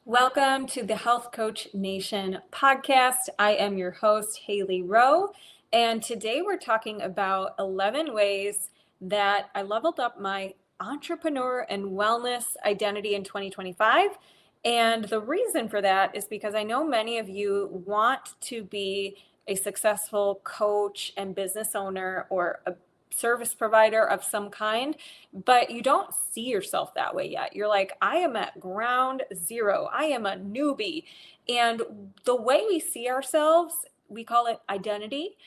Welcome to the Health Coach Nation podcast. I am your host, Hailey Rowe, and today we're talking about 11 ways that I leveled up my entrepreneur and wellness identity in 2025. And the reason for that is because I know many of you want to be a successful coach and business owner or a service provider of some kind, but you don't see yourself that way yet. You're like, I am at ground zero. I am a newbie. And the way we see ourselves, we call it identity,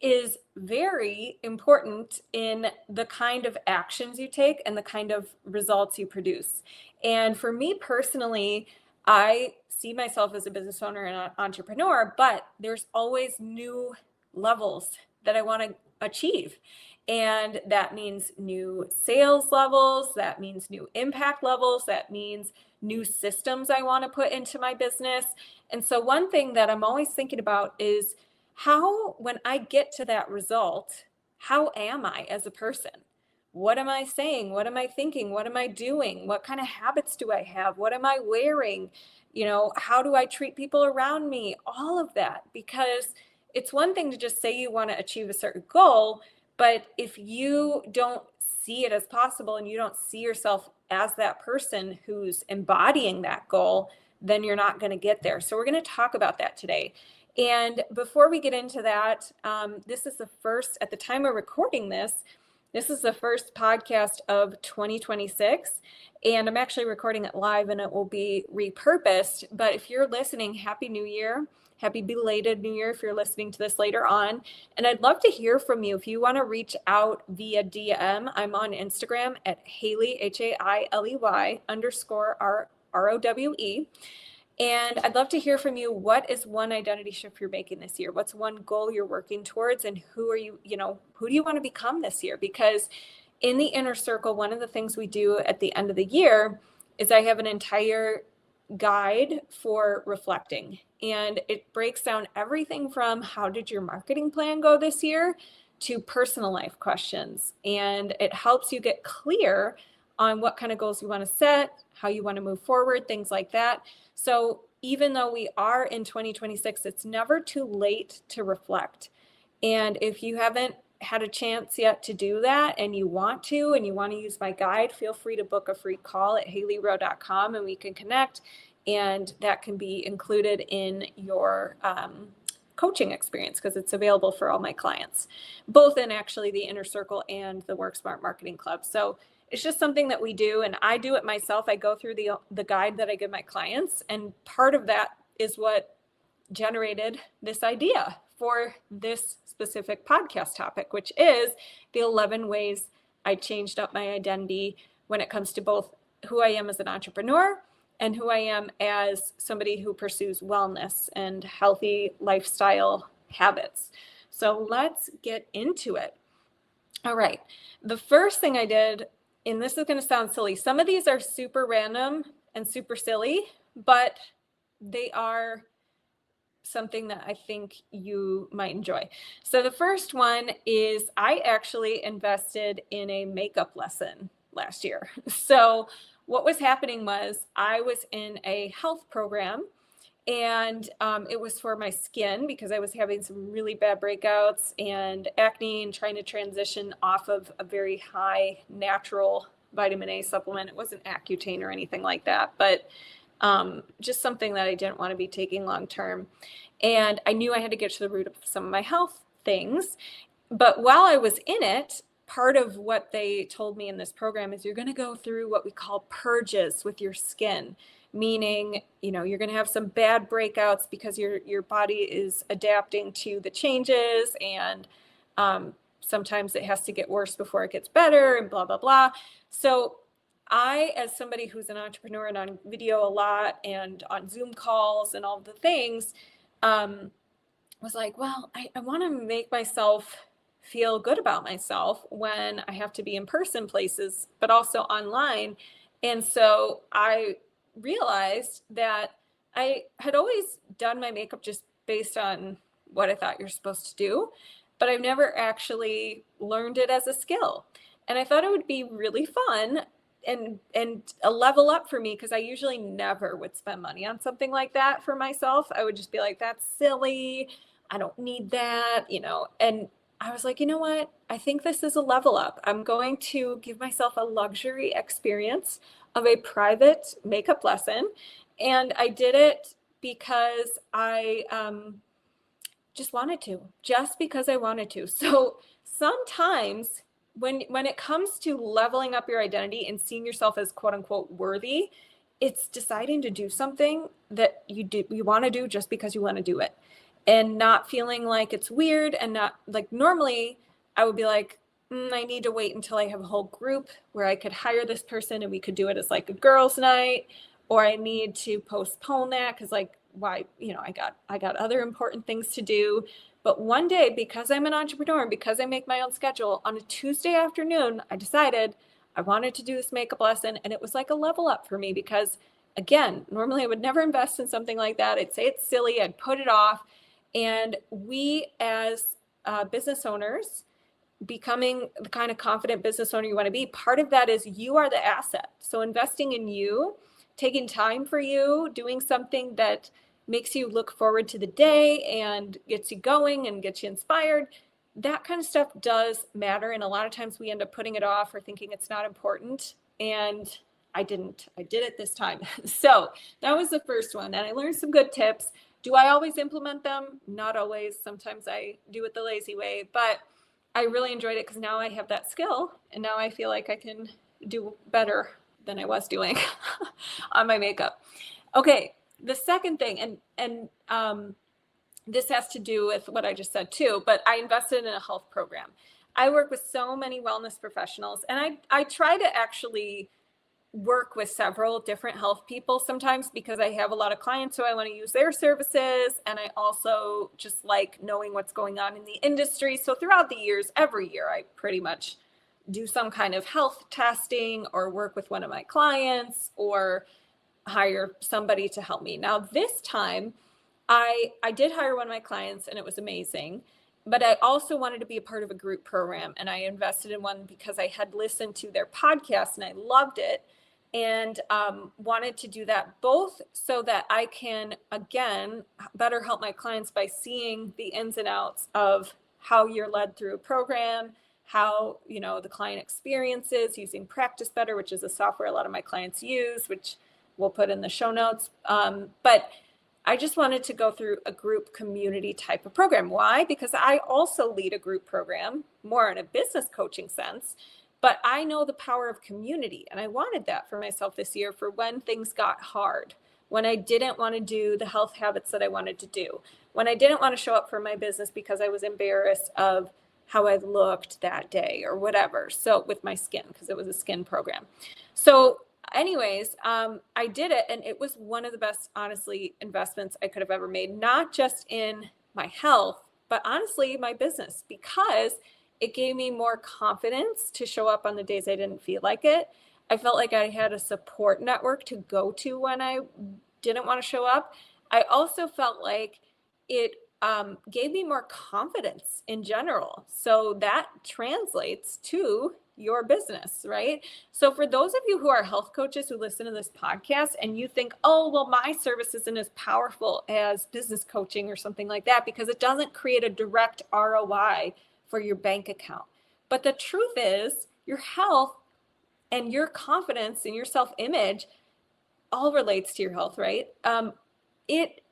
is very important in the kind of actions you take and the kind of results you produce. And for me personally, I see myself as a business owner and an entrepreneur, but there's always new levels that I want to achieve. And that means new sales levels, that means new impact levels, that means new systems I want to put into my business. And so one thing that I'm always thinking about is how, when I get to that result, how am I as a person? What am I saying? What am I thinking? What am I doing? What kind of habits do I have? What am I wearing? How do I treat people around me? All of that, because it's one thing to just say you want to achieve a certain goal, but if you don't see it as possible and you don't see yourself as that person who's embodying that goal, then you're not going to get there. So we're going to talk about that today. And before we get into that, this is the first, at the time of recording this is the first podcast of 2026. And I'm actually recording it live and it will be repurposed. But if you're listening, Happy New Year. Happy belated New Year if you're listening to this later on. And I'd love to hear from you. If you want to reach out via DM, I'm on Instagram at Hailey, Hailey _ROWE. And I'd love to hear from you. What is one identity shift you're making this year? What's one goal you're working towards? And who do you want to become this year? Because in the inner circle, one of the things we do at the end of the year is I have an entire guide for reflecting. And it breaks down everything from how did your marketing plan go this year to personal life questions. And it helps you get clear on what kind of goals you want to set, how you want to move forward, things like that. So even though we are in 2026, it's never too late to reflect. And if you haven't had a chance yet to do that and you want to use my guide, feel free to book a free call at haileyrowe.com and we can connect. And that can be included in your coaching experience because it's available for all my clients, both in actually the Inner Circle and the Work Smart Marketing Club. So it's just something that we do, and I do it myself. I go through the guide that I give my clients, and part of that is what generated this idea for this specific podcast topic, which is the 11 ways I changed up my identity when it comes to both who I am as an entrepreneur and who I am as somebody who pursues wellness and healthy lifestyle habits. So let's get into it. All right. The first thing I did, and this is going to sound silly, some of these are super random and super silly, but they are something that I think you might enjoy. So the first one is I actually invested in a makeup lesson last year. So what was happening was I was in a health program and it was for my skin because I was having some really bad breakouts and acne and trying to transition off of a very high natural vitamin A supplement. It wasn't Accutane or anything like that, but just something that I didn't want to be taking long term. And I knew I had to get to the root of some of my health things. But while I was in it, part of what they told me in this program is you're going to go through what we call purges with your skin, meaning, you're going to have some bad breakouts because your body is adapting to the changes, and sometimes it has to get worse before it gets better, and blah, blah, blah. So I, as somebody who's an entrepreneur and on video a lot and on Zoom calls and all the things, was like, well, I want to make myself feel good about myself when I have to be in person places, but also online. And so I realized that I had always done my makeup just based on what I thought you're supposed to do, but I've never actually learned it as a skill. And I thought it would be really fun and a level up for me, because I usually never would spend money on something like that for myself. I would just be like, that's silly. I don't need that, and I was like, you know what? I think this is a level up. I'm going to give myself a luxury experience of a private makeup lesson. And I did it because I just because I wanted to. So sometimes when it comes to leveling up your identity and seeing yourself as quote unquote worthy, it's deciding to do something that you want to do just because you want to do it, and not feeling like it's weird, and not like, normally I would be like, I need to wait until I have a whole group where I could hire this person and we could do it as like a girls' night, or I need to postpone that because like, why, I got other important things to do. But one day, because I'm an entrepreneur and because I make my own schedule, on a Tuesday afternoon, I decided I wanted to do this makeup lesson, and it was like a level up for me, because again, normally I would never invest in something like that. I'd say it's silly, I'd put it off. And we as business owners, becoming the kind of confident business owner you want to be, part of that is you are the asset. So investing in you, taking time for you, doing something that makes you look forward to the day and gets you going and gets you inspired, that kind of stuff does matter. And a lot of times we end up putting it off or thinking it's not important. And I didn't. I did it this time. So that was the first one. And I learned some good tips. Do I always implement them? Not always. Sometimes I do it the lazy way, but I really enjoyed it because now I have that skill, and now I feel like I can do better than I was doing on my makeup. Okay, the second thing, and this has to do with what I just said too, but I invested in a health program. I work with so many wellness professionals, and I try to actually work with several different health people sometimes, because I have a lot of clients who I want to use their services. And I also just like knowing what's going on in the industry. So throughout the years, every year, I pretty much do some kind of health testing or work with one of my clients or hire somebody to help me. Now, this time I did hire one of my clients, and it was amazing. But I also wanted to be a part of a group program, and I invested in one because I had listened to their podcast and I loved it, and wanted to do that both so that I can, again, better help my clients by seeing the ins and outs of how you're led through a program, how, the client experiences using Practice Better, which is a software a lot of my clients use, which we'll put in the show notes. But I just wanted to go through a group community type of program. Why? Because I also lead a group program, more in a business coaching sense, but I know the power of community. And I wanted that for myself this year for when things got hard, when I didn't want to do the health habits that I wanted to do, when I didn't want to show up for my business because I was embarrassed of how I looked that day or whatever. So with my skin, because it was a skin program. So anyways, I did it, and it was one of the best, honestly, investments I could have ever made, not just in my health, but honestly, my business, because it gave me more confidence to show up on the days I didn't feel like it. I felt like I had a support network to go to when I didn't want to show up. I also felt like it gave me more confidence in general. So that translates to your business, right? So for those of you who are health coaches who listen to this podcast and you think, oh, well, my service isn't as powerful as business coaching or something like that because it doesn't create a direct ROI for your bank account. But the truth is, your health and your confidence and your self-image all relates to your health, right? It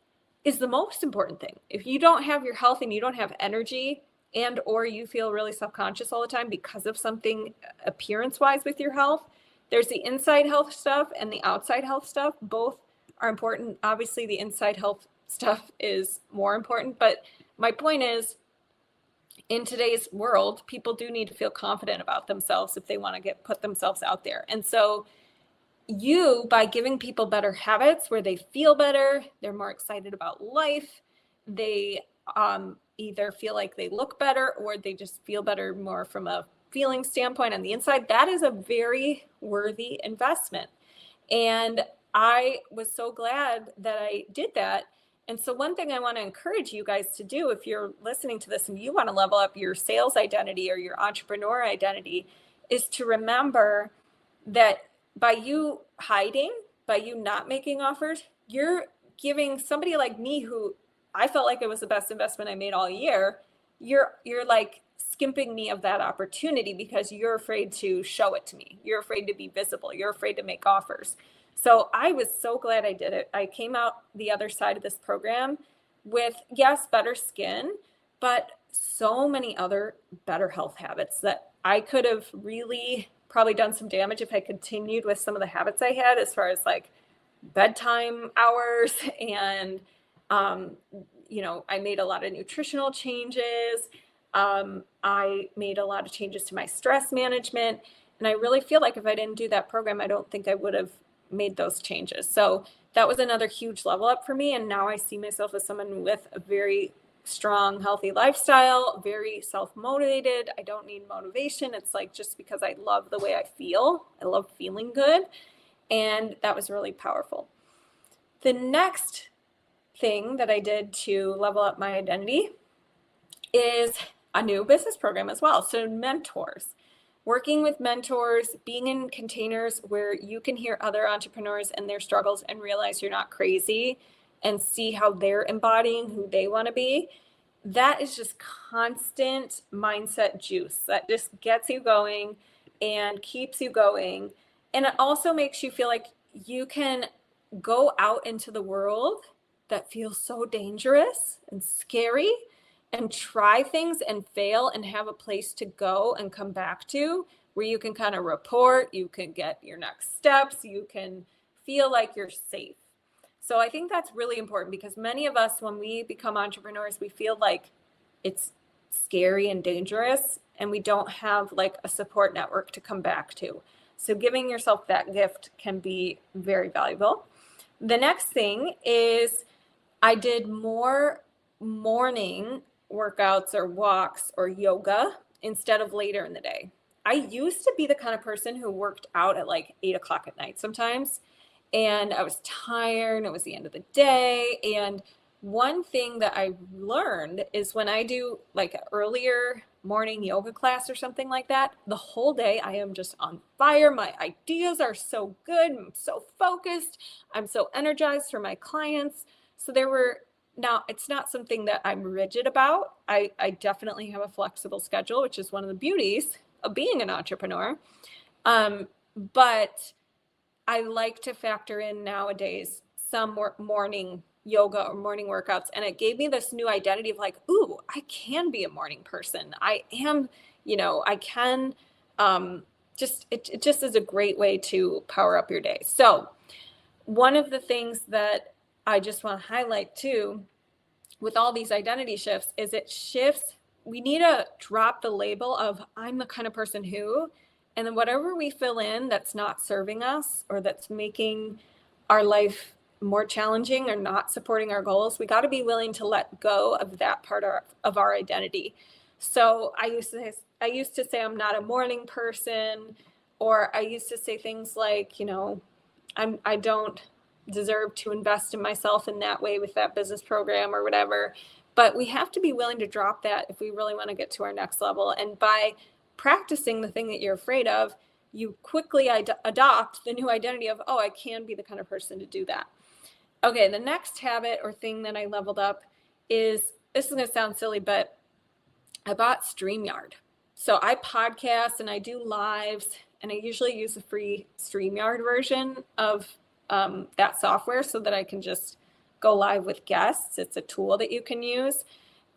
is the most important thing. If you don't have your health and you don't have energy, and or you feel really self-conscious all the time because of something appearance-wise with your health, there's the inside health stuff and the outside health stuff. Both are important. Obviously, the inside health stuff is more important. But my point is, in today's world, people do need to feel confident about themselves if they want to put themselves out there. And so you, by giving people better habits where they feel better, they're more excited about life, they either feel like they look better or they just feel better more from a feeling standpoint on the inside, that is a very worthy investment. And I was so glad that I did that. And so one thing I want to encourage you guys to do, if you're listening to this and you want to level up your sales identity or your entrepreneur identity, is to remember that by you hiding, by you not making offers, you're giving somebody like me, who I felt like it was the best investment I made all year, you're like skimping me of that opportunity because you're afraid to show it to me. You're afraid to be visible. You're afraid to make offers. So I was so glad I did it. I came out the other side of this program with, yes, better skin, but so many other better health habits that I could have really probably done some damage if I continued with some of the habits I had, as far as like bedtime hours and, I made a lot of nutritional changes. I made a lot of changes to my stress management. And I really feel like if I didn't do that program, I don't think I would have made those changes. So that was another huge level up for me. And now I see myself as someone with a very strong, healthy lifestyle, very self-motivated. I don't need motivation. It's like just because I love the way I feel. I love feeling good. And that was really powerful. The next thing that I did to level up my identity is a new business program as well. So mentors, working with mentors, being in containers where you can hear other entrepreneurs and their struggles and realize you're not crazy and see how they're embodying who they want to be. That is just constant mindset juice that just gets you going and keeps you going. And it also makes you feel like you can go out into the world that feels so dangerous and scary and try things and fail and have a place to go and come back to where you can kind of report, you can get your next steps, you can feel like you're safe. So I think that's really important, because many of us, when we become entrepreneurs, we feel like it's scary and dangerous and we don't have like a support network to come back to. So giving yourself that gift can be very valuable. The next thing is I did more morning workouts or walks or yoga instead of later in the day. I used to be the kind of person who worked out at like 8 o'clock at night sometimes, and I was tired. It was the end of the day. And one thing that I learned is when I do like an earlier morning yoga class or something like that, the whole day I am just on fire. My ideas are so good. I'm so focused. I'm so energized for my clients. So now it's not something that I'm rigid about. I definitely have a flexible schedule, which is one of the beauties of being an entrepreneur. But I like to factor in nowadays some morning yoga or morning workouts. And it gave me this new identity of like, ooh, I can be a morning person. I am, I can, it just is a great way to power up your day. So one of the things that I just want to highlight too, with all these identity shifts, is it shifts. We need to drop the label of I'm the kind of person who, and then whatever we fill in that's not serving us or that's making our life more challenging or not supporting our goals, we got to be willing to let go of that part of our identity. So I used to say I'm not a morning person, or I used to say things like, I don't deserve to invest in myself in that way with that business program or whatever. But we have to be willing to drop that if we really want to get to our next level. And by practicing the thing that you're afraid of, you quickly adopt the new identity of, oh, I can be the kind of person to do that. Okay, the next habit or thing that I leveled up is, this is going to sound silly, but I bought StreamYard. So I podcast and I do lives, and I usually use the free StreamYard version of that software so that I can just go live with guests. It's a tool that you can use.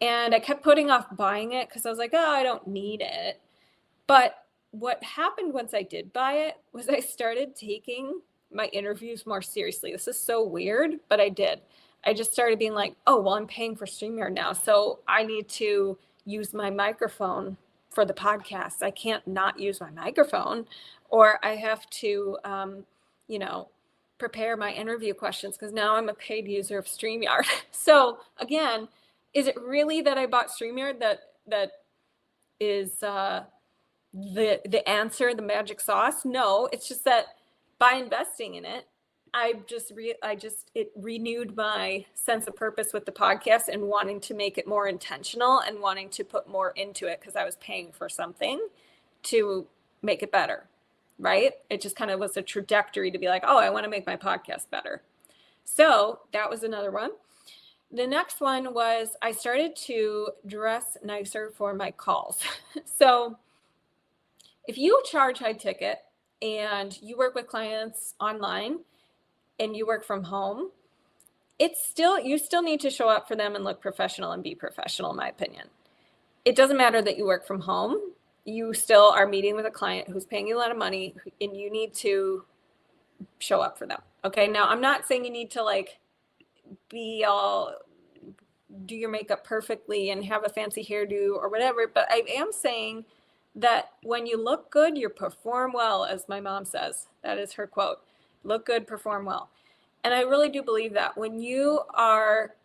And I kept putting off buying it because I was like, oh, I don't need it. But what happened once I did buy it was I started taking my interviews more seriously. This is so weird, but I did. I just started being like, oh, well, I'm paying for StreamYard now, so I need to use my microphone for the podcast. I can't not use my microphone, or I have to, prepare my interview questions because now I'm a paid user of StreamYard. So again, is it really that I bought StreamYard that is the answer, the magic sauce? No, it's just that by investing in it, it renewed my sense of purpose with the podcast and wanting to make it more intentional and wanting to put more into it because I was paying for something to make it better, right? It just kind of was a trajectory to be like, oh, I want to make my podcast better. So that was another one. The next one was I started to dress nicer for my calls. So if you charge high ticket and you work with clients online and you work from home, you still need to show up for them and look professional and be professional, in my opinion. It doesn't matter that you work from home. You still are meeting with a client who's paying you a lot of money, and you need to show up for them. Okay. Now, I'm not saying you need to like be all do your makeup perfectly and have a fancy hairdo or whatever, but I am saying that when you look good, you perform well, as my mom says. That is her quote. Look good, perform well. And I really do believe that when you are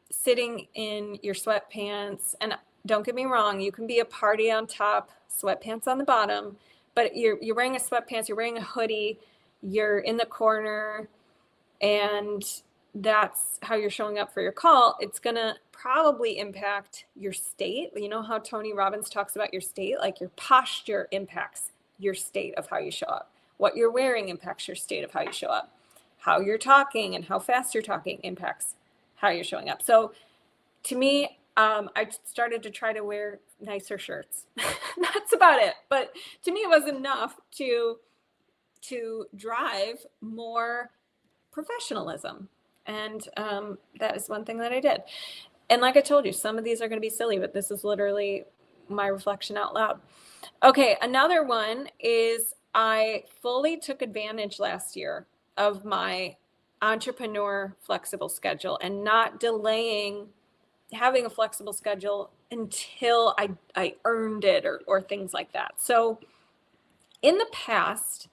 sitting in your sweatpants, and don't get me wrong, you can be a party on top, sweatpants on the bottom, but you're wearing a sweatpants, you're wearing a hoodie, you're in the corner, and that's how you're showing up for your call, it's going to probably impact your state. You know how Tony Robbins talks about your state? Like your posture impacts your state of how you show up. What you're wearing impacts your state of how you show up. How you're talking and how fast you're talking impacts how you're showing up. So to me, I started to try to wear nicer shirts. That's about it. But to me, it was enough to drive more professionalism. And that is one thing that I did. And like I told you, some of these are going to be silly, but this is literally my reflection out loud. Okay, another one is I fully took advantage last year of my entrepreneur flexible schedule and not delaying having a flexible schedule until I earned it or things like that. So in the past,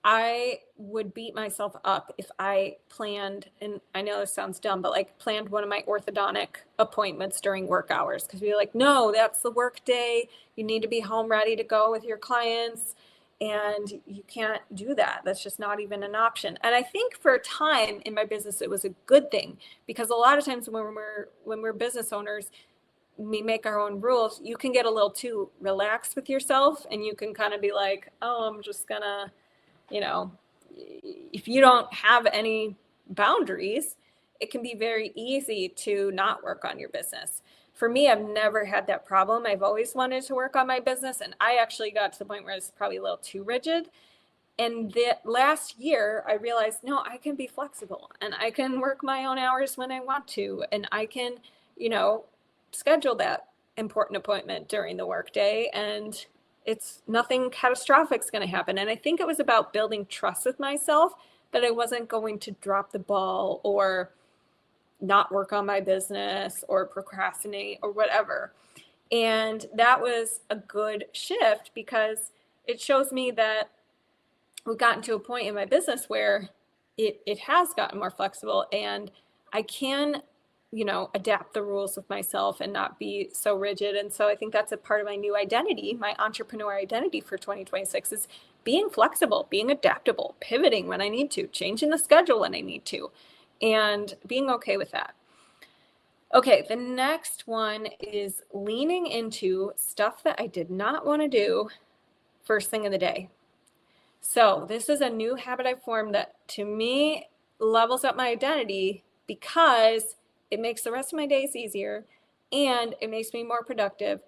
I would beat myself up if I planned, and I know this sounds dumb, but like planned one of my orthodontic appointments during work hours, because we're like, no, that's the work day. You need to be home ready to go with your clients, and you can't do that. That's just not even an option. And I think for a time in my business, it was a good thing, because a lot of times when we're business owners, we make our own rules. You can get a little too relaxed with yourself, and you can kind of be like, oh, I'm just gonna, if you don't have any boundaries, it can be very easy to not work on your business. For me, I've never had that problem. I've always wanted to work on my business, and I actually got to the point where I was probably a little too rigid. And that last year, I realized, no, I can be flexible, and I can work my own hours when I want to, and I can, schedule that important appointment during the workday, and it's nothing catastrophic is going to happen. And I think it was about building trust with myself that I wasn't going to drop the ball or not work on my business or procrastinate or whatever. And that was a good shift, because it shows me that we've gotten to a point in my business where it has gotten more flexible, and I can adapt the rules with myself and not be so rigid. And so I think that's a part of my new identity, my entrepreneur identity for 2026, is being flexible, being adaptable, pivoting when I need to, changing the schedule when I need to, and being okay with that. Okay, the next one is leaning into stuff that I did not want to do first thing in the day. So this is a new habit I formed that to me levels up my identity, because it makes the rest of my days easier, and it makes me more productive.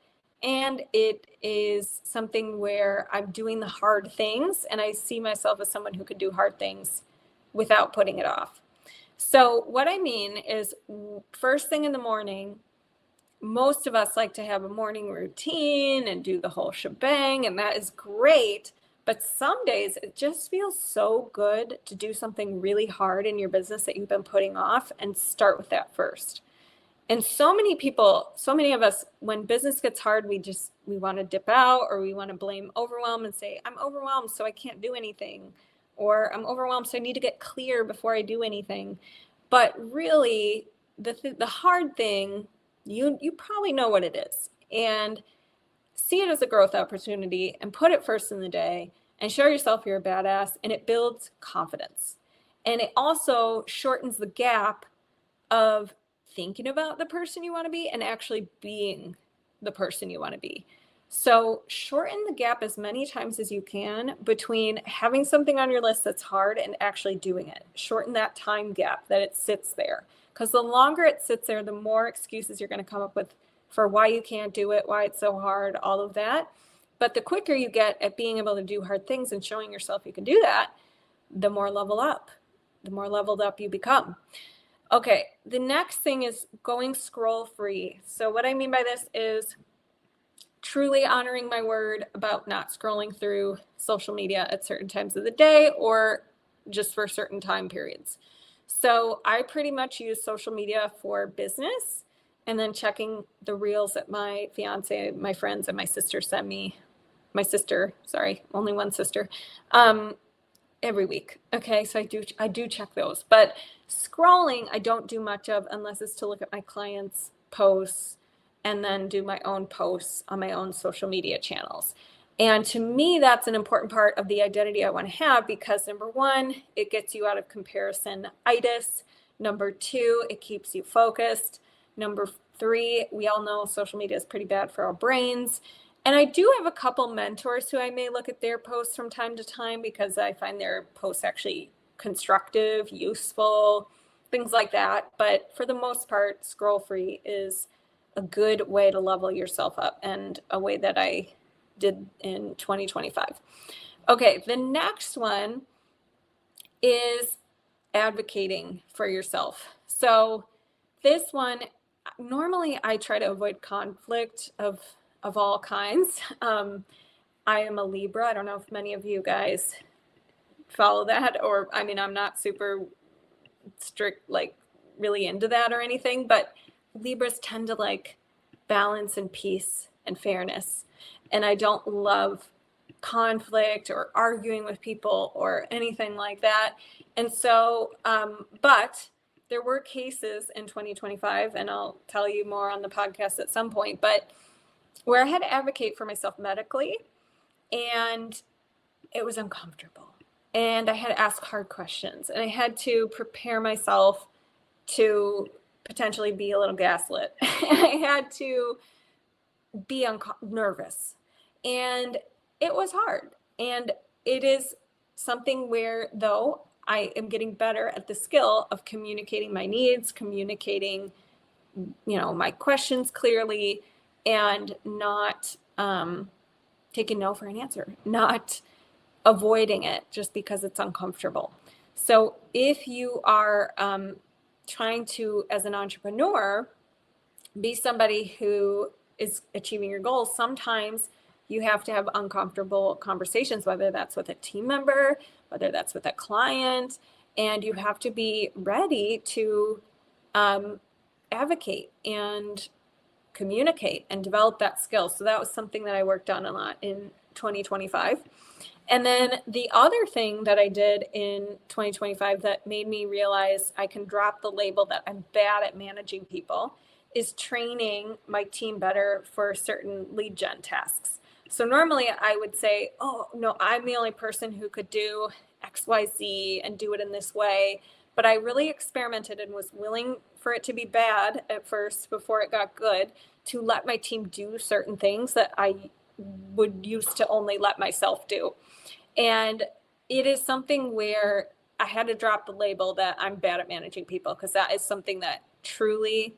And it is something where I'm doing the hard things, and I see myself as someone who could do hard things without putting it off. So what I mean is, first thing in the morning, most of us like to have a morning routine and do the whole shebang, and that is great. But some days it just feels so good to do something really hard in your business that you've been putting off, and start with that first. And so many of us, when business gets hard, we want to dip out, or we want to blame overwhelm and say, I'm overwhelmed, so I can't do anything. Or I'm overwhelmed, so I need to get clear before I do anything. But really, the hard thing, you probably know what it is. And see it as a growth opportunity, and put it first in the day, and show yourself you're a badass, and it builds confidence. And it also shortens the gap of thinking about the person you want to be and actually being the person you want to be. So shorten the gap as many times as you can between having something on your list that's hard and actually doing it. Shorten that time gap that it sits there. Because the longer it sits there, the more excuses you're going to come up with for why you can't do it, why it's so hard, all of that. But the quicker you get at being able to do hard things and showing yourself you can do that, the more leveled up you become. Okay, the next thing is going scroll free. So what I mean by this is truly honoring my word about not scrolling through social media at certain times of the day or just for certain time periods. So I pretty much use social media for business and then checking the reels that my fiance, my friends, and my sister send me. My sister, sorry, only one sister, every week. Okay, so I do check those, but scrolling I don't do much of unless it's to look at my clients' posts and then do my own posts on my own social media channels. And to me, that's an important part of the identity I want to have because number one, it gets you out of comparison-itis. Number two, it keeps you focused. Number three, we all know social media is pretty bad for our brains. And I do have a couple mentors who I may look at their posts from time to time because I find their posts actually constructive, useful, things like that. But for the most part, scroll free is a good way to level yourself up and a way that I did in 2025. Okay, the next one is advocating for yourself. So this one, normally I try to avoid conflict of all kinds. I am a Libra. I don't know if many of you guys follow that, or I mean, I'm not super strict, like really into that or anything, but Libras tend to like balance and peace and fairness. And I don't love conflict or arguing with people or anything like that. And so, but there were cases in 2025, and I'll tell you more on the podcast at some point, but where I had to advocate for myself medically, and it was uncomfortable. And I had to ask hard questions, and I had to prepare myself to potentially be a little gaslit. And I had to be nervous. And it was hard. And it is something where, though, I am getting better at the skill of communicating my needs, communicating, my questions clearly, and not taking no for an answer, not avoiding it just because it's uncomfortable. So if you are trying to, as an entrepreneur, be somebody who is achieving your goals, sometimes you have to have uncomfortable conversations, whether that's with a team member, whether that's with a client, and you have to be ready to advocate and communicate and develop that skill. So that was something that I worked on a lot in 2025. And then the other thing that I did in 2025 that made me realize I can drop the label that I'm bad at managing people is training my team better for certain lead gen tasks. So normally I would say, oh, no, I'm the only person who could do XYZ and do it in this way. But I really experimented and was willing for it to be bad at first before it got good, to let my team do certain things that I would used to only let myself do. And it is something where I had to drop the label that I'm bad at managing people, because that is something that truly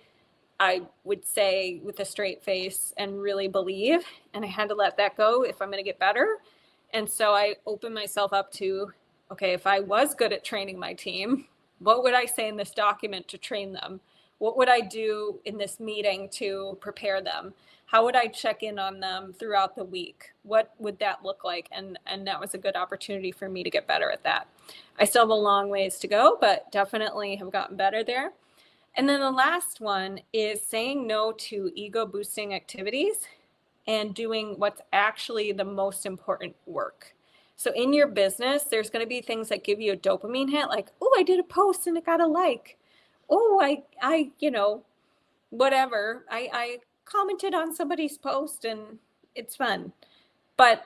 I would say with a straight face and really believe. And I had to let that go if I'm going to get better. And so I opened myself up to, okay, if I was good at training my team, what would I say in this document to train them? What would I do in this meeting to prepare them? How would I check in on them throughout the week? What would that look like? And that was a good opportunity for me to get better at that. I still have a long ways to go, but definitely have gotten better there. And then the last one is saying no to ego boosting activities and doing what's actually the most important work. So in your business, there's going to be things that give you a dopamine hit, like, oh, I did a post and it got a like. Oh, I whatever. I commented on somebody's post and it's fun. But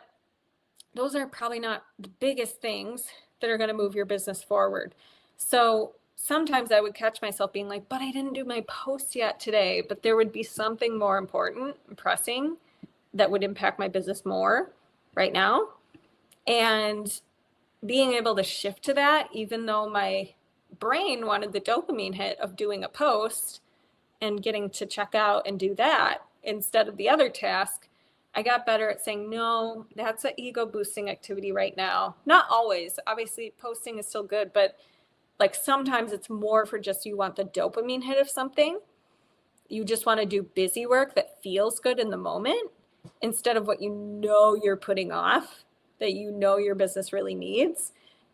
those are probably not the biggest things that are going to move your business forward. So sometimes I would catch myself being like, but I didn't do my post yet today, but there would be something more important and pressing that would impact my business more right now. And being able to shift to that, even though my brain wanted the dopamine hit of doing a post and getting to check out and do that instead of the other task, I got better at saying, no, that's an ego boosting activity right now. Not always. Obviously, posting is still good, but like sometimes it's more for just you want the dopamine hit of something. You just want to do busy work that feels good in the moment instead of what you know you're putting off, that you know your business really needs.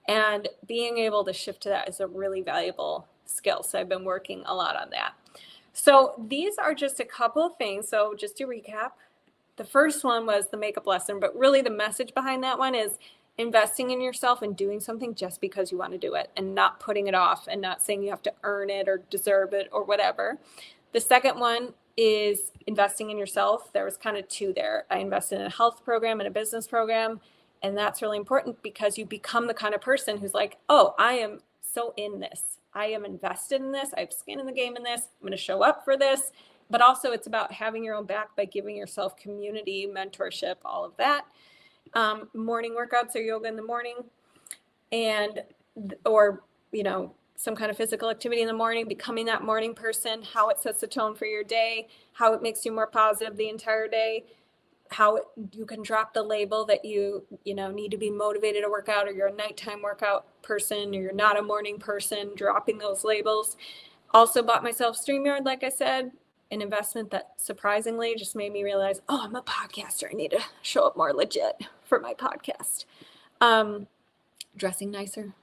And being able to shift to that is a really valuable skill. So I've been working a lot on that. So these are just a couple of things. So just to recap, the first one was the makeup lesson, but really the message behind that one is investing in yourself and doing something just because you want to do it and not putting it off and not saying you have to earn it or deserve it or whatever. The second one is investing in yourself. There was kind of two there. I invested in a health program and a business program. And that's really important because you become the kind of person who's like, oh, I am so in this. I am invested in this. I have skin in the game in this. I'm going to show up for this. But also it's about having your own back by giving yourself community, mentorship, all of that. Morning workouts or yoga in the morning or, some kind of physical activity in the morning, becoming that morning person, how it sets the tone for your day, how it makes you more positive the entire day, how you can drop the label that you need to be motivated to work out, or you're a nighttime workout person, or you're not a morning person, dropping those labels. Also bought myself StreamYard, like I said, an investment that surprisingly just made me realize, oh, I'm a podcaster. I need to show up more legit for my podcast. Dressing nicer.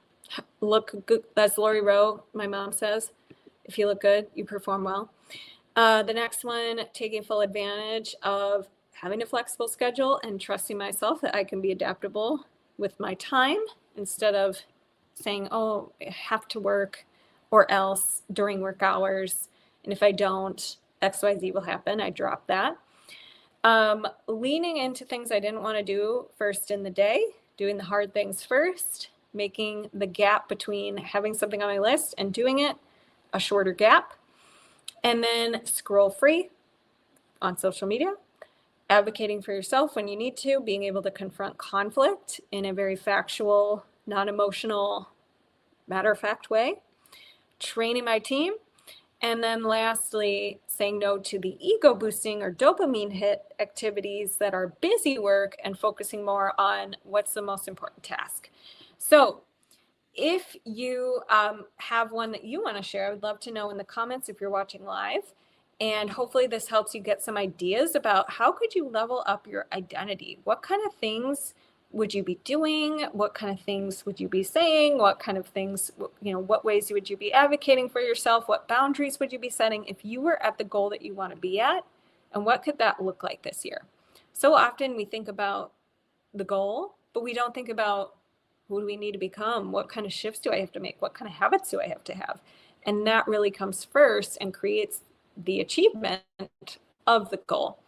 Look good. That's Lori Rowe, my mom says. If you look good, you perform well. The next one, taking full advantage of having a flexible schedule and trusting myself that I can be adaptable with my time instead of saying, oh, I have to work or else during work hours. And if I don't, XYZ will happen. I dropped that. Leaning into things I didn't want to do first in the day, doing the hard things first, making the gap between having something on my list and doing it a shorter gap. And then scroll free on social media, advocating for yourself when you need to, being able to confront conflict in a very factual, non-emotional, matter-of-fact way, training my team, and then lastly, saying no to the ego boosting or dopamine hit activities that are busy work and focusing more on what's the most important task. So if you have one that you want to share, I would love to know in the comments if you're watching live. And hopefully this helps you get some ideas about how could you level up your identity? What kind of things would you be doing? What kind of things would you be saying? What kind of things, what ways would you be advocating for yourself? What boundaries would you be setting if you were at the goal that you want to be at? And what could that look like this year? So often we think about the goal, but we don't think about who do we need to become? What kind of shifts do I have to make? What kind of habits do I have to have? And that really comes first and creates the achievement of the goal.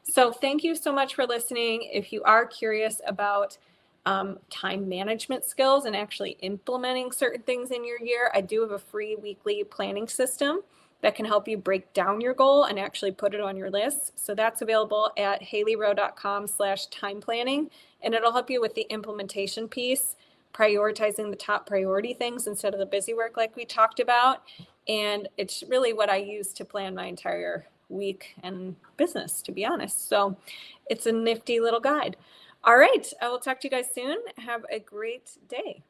So thank you so much for listening. If you are curious about time management skills and actually implementing certain things in your year, I do have a free weekly planning system that can help you break down your goal and actually put it on your list. So that's available at haileyrowe.com/time planning. And it'll help you with the implementation piece, prioritizing the top priority things instead of the busy work like we talked about. And it's really what I use to plan my entire week and business, to be honest. So it's a nifty little guide. All right. I will talk to you guys soon. Have a great day.